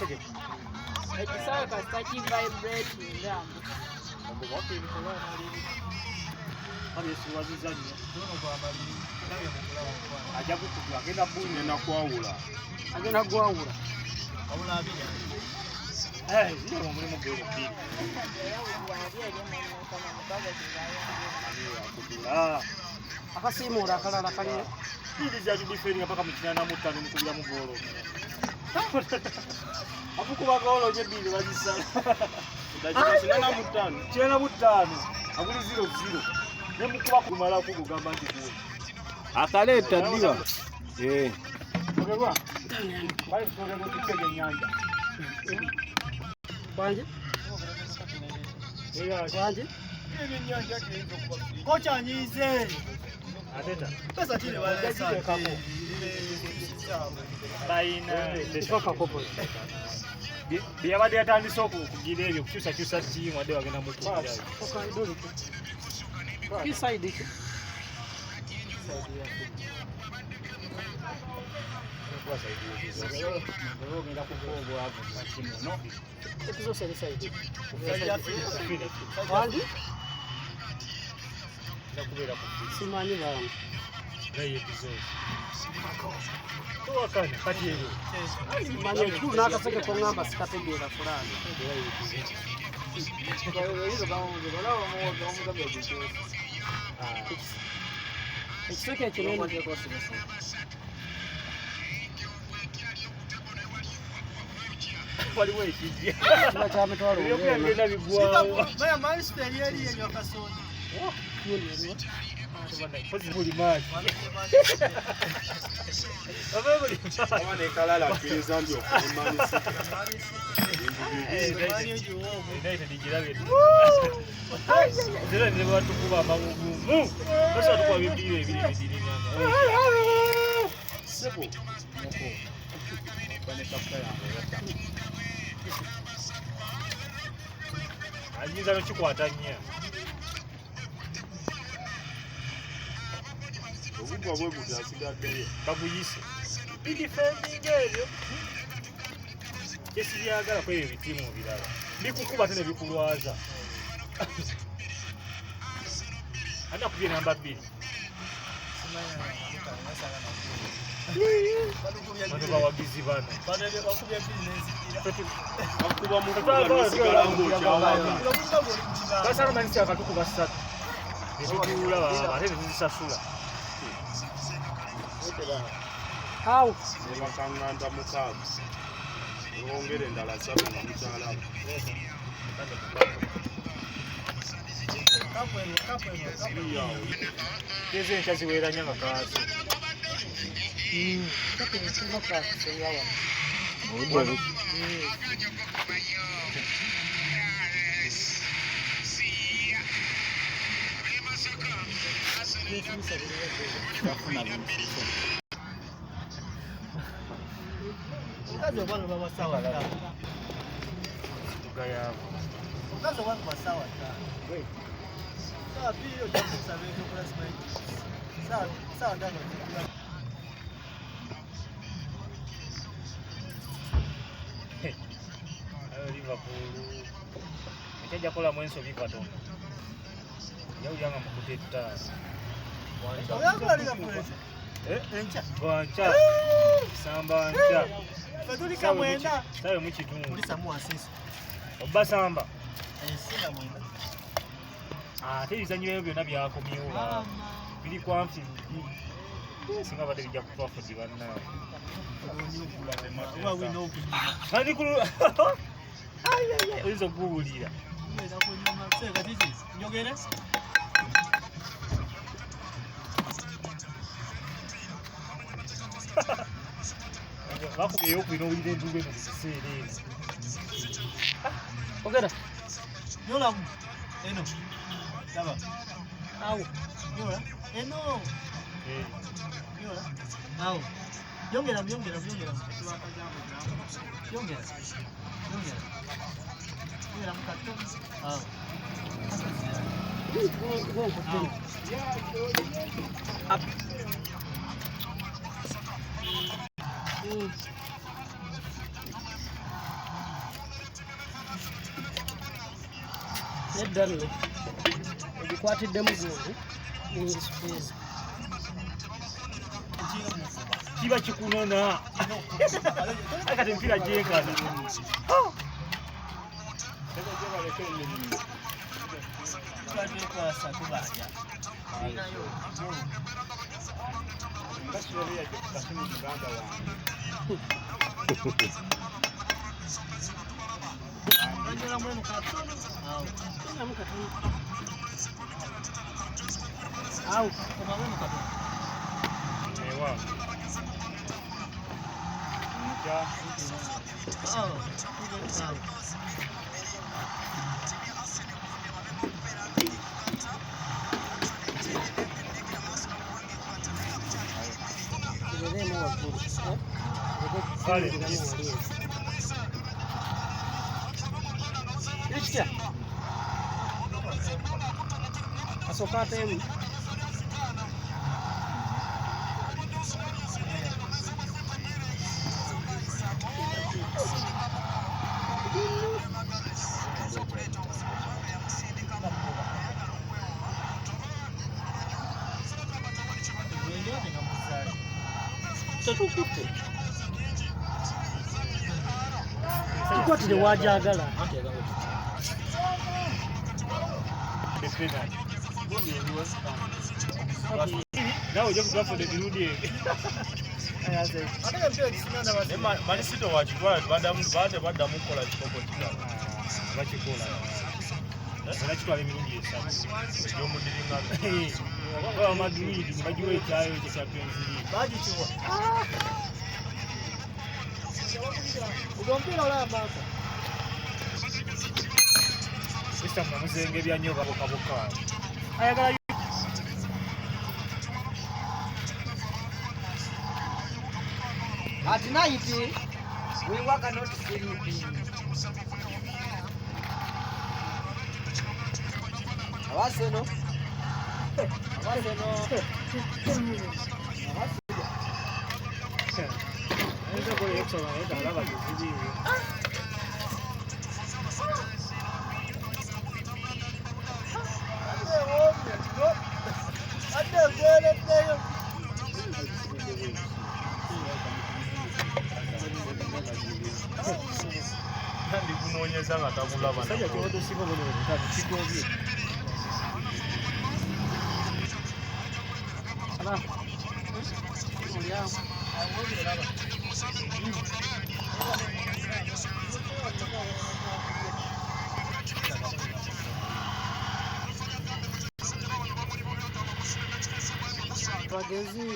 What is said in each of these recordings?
check it. Ekisaka staki vibrating ndambo. Wapi ilikuwa Yesu wazizanye. Ajabu tu agenda bunye na kwawula. Agenda gwawula. Awula abija. Ndio mulimo gero pili. Akasimura akalala kali. Ili za diferi mpaka mkinana mutano mukubira mu golo. Abukuba golo je bili wazisala. Ndajina mutano. Chena mutano. Akuli 0-0. Nemukuba kumala kugamba nti kuwe. Akaleta ndio. Ogegwa. Bali tukoge kutege nyanja. Kwanje? Kwanje? Ile nyanja yake kocha nyize. Ateta. Pesa tile wale sasa. Baina Soka kopo. Bia bade atandisa okugira ebyo kukyusa tiimu wadde bagenda mu tiimu yayo. Okandoli. Kiside iki. Wandi? Simani bangu. Tuwakanya kati ebyo. Manye kulu nakaseke kongamba sikategeera fulani. Ekiseke ekinene. Waliwo ekijja. Kiba kya mitwalo. Byogenda bigwawo. Baya maisha yali yenye wakasoni. Buli maji. Abane kalala kiriza ndio kumanisi. Zero ne batukuba amagumu. Basa tukwa bibiri ebiri. Sebo. Moko. Bane kapta ya. Ajiza no chikwata nya. Obugwa bwe budasigadde. Babuyise. Defending ebyo. Kesi byagala kwa ebyo bitimu birala. Bikukuba tene bikulwaza. Ana kubye namba 2. Bano bawagizi bano. Akuba mu kuba sigalango kyawaga. Basana manisi akatukuba 3. Ebitula baba ate bizisasula. How? Bakanganda mukaaga. Ngongere ndala 7 na mutala. Keze nkazi wera nyanga kaasi. Kazi wano baba sawa ta. Tugaya. Kazi wano baba sawa ta. Sawa bio jambo sabe ndio kwa sababu. Sawa ndano. Liverpool. Nikaja kola mwenso bikatonda. Yau yanga mukuteta. Oyangu ali kapoleza. Encha. Wancha. Samba ncha. Fadulika mwenda. Sawe mukitundu. Mulisa mu asisi. Obba samba. Sina mwenda. Tebizanyo byonna byakomyewo. Biri kwamfi. Singa bade bijja kupafu dibanna. Wa we know kunyuma. Kandi kulu. Ay. Oyizo kuwulira. Mweza kunyuma. Seka tiji. Nyogere. Bakubeyo kwino wide ndube mu kiseera. Ogera. Yola mu. Eno. Daba. How? Yola. Eno. Yola. Now. Yongera. Yongera. Yongera mukatto. Up. Eddalo ebikwatiddemu gundi n'ensupeeza kiba kikunona akati mpira gyekana Ekitya asooka ateemu tetukutte tukwatire wajagala nawe ojja kugafuna ebirundi Manisito wakitwala baddamu kukola kikopo kirala bakikola bakitwala emirundi esatu egyomudiringana baba Madrid bagiwa ekyayo ekyo Champions League bagikiwa ogwo omupiira olabamaka Esta muzenge bya nnyo babokaboka ayagala at night we work not sleeping. Awaseno Esa por eso la alaba que sí. ndi kunoonyeza nga tabulaba Sajja kyoto sibo bone butatu kigobye. Ala. bagezi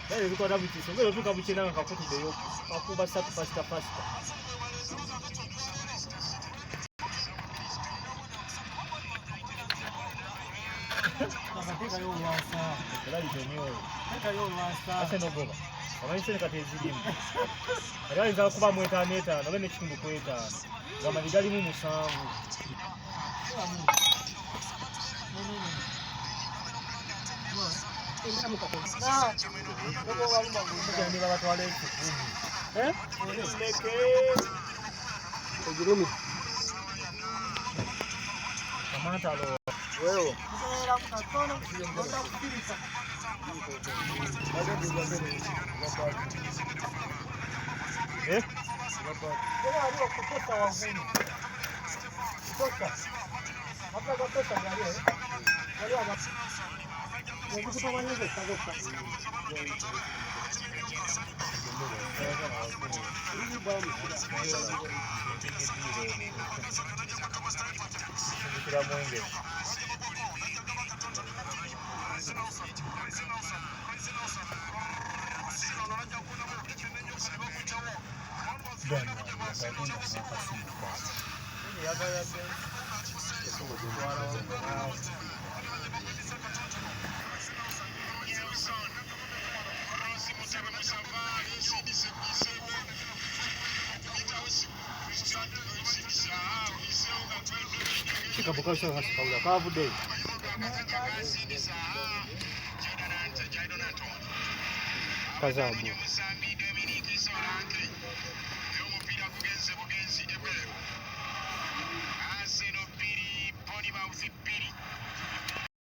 Dai ricorda buchiso, vero tu kabuchina nga kakutuddeyo kakuba 3 pasta. Ase nogoba abanyesene kati ezirimu era ayinza kuba mu 5 oba n'ekitundu ku 5 gamanyi galimu 7 gandi babatwala ekikumi ogirumi amantalo weewo Kabuka kaula kavudde Kazabu. Arsenal piri, pony mouth piri.